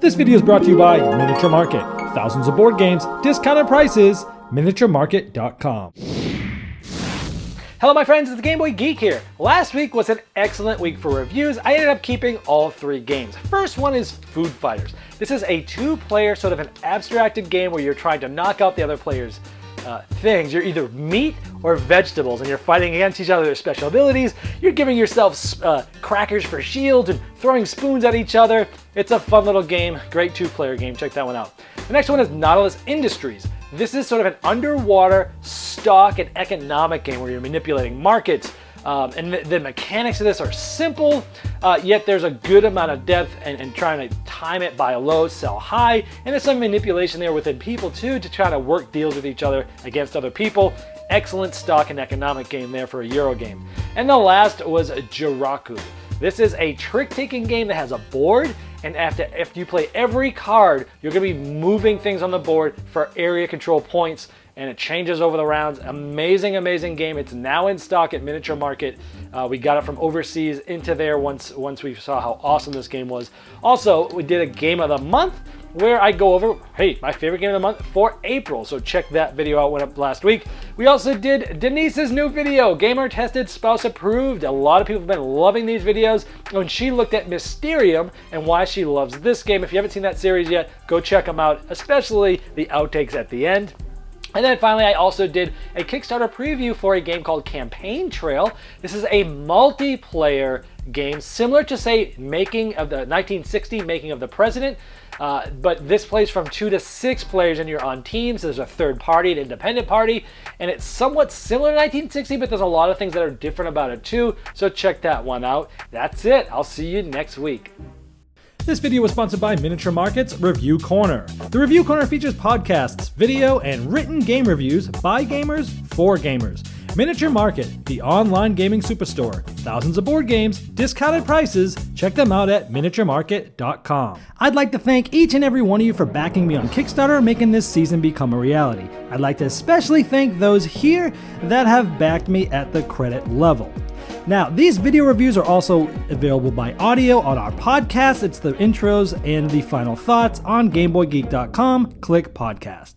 This video is brought to you by Miniature Market. Thousands of board games, discounted prices, miniaturemarket.com. Hello my friends, it's the Game Boy Geek here. Last week was an excellent week for reviews. I ended up keeping all three games. First one is Food Fighters. This is a two-player sort of an abstracted game where you're trying to knock out the other player's things. You're either meat or vegetables and you're fighting against each other. There's special abilities. You're giving yourself crackers for shields and throwing spoons at each other. It's a fun little game. Great two-player game. Check that one out. The next one is Nautilus Industries. This is sort of an underwater stock and economic game where you're manipulating markets. And the mechanics of this are simple, yet there's a good amount of depth and trying to time it, buy low, sell high. And there's some manipulation there within people too to try to work deals with each other against other people. Excellent stock and economic game there for a Euro game. And the last was Jiraku. This is a trick-taking game that has a board, and after you play every card, you're going to be moving things on the board for area control points, and it changes over the rounds. Amazing, amazing game. It's now in stock at Miniature Market. We got it from overseas into there once we saw how awesome this game was. Also, we did a Game of the Month, where I go over, hey, my favorite game of the month for April. So check that video out, went up last week. We also did Denises' new video, gamer tested, spouse approved. A lot of people have been loving these videos. When she looked at Mysterium and why she loves this game. If you haven't seen that series yet, go check them out, especially the outtakes at the end. And then finally, I also did a Kickstarter preview for a game called Campaign Trail. This is a multiplayer game similar to, say, Making of the 1960 Making of the President, but this plays from 2 to 6 players and you're on teams. There's a third party, an independent party, and it's somewhat similar to 1960, but there's a lot of things that are different about it too, so check that one out. That's it. I'll see you next week. This video was sponsored by Miniature Market's Review Corner. The Review Corner features podcasts, video, and written game reviews by gamers for gamers. Miniature Market, the online gaming superstore. Thousands of board games, discounted prices. Check them out at miniaturemarket.com. I'd like to thank each and every one of you for backing me on Kickstarter, making this season become a reality. I'd like to especially thank those here that have backed me at the credit level. Now, these video reviews are also available by audio on our podcast. It's the intros and the final thoughts on GameBoyGeek.com. Click podcast.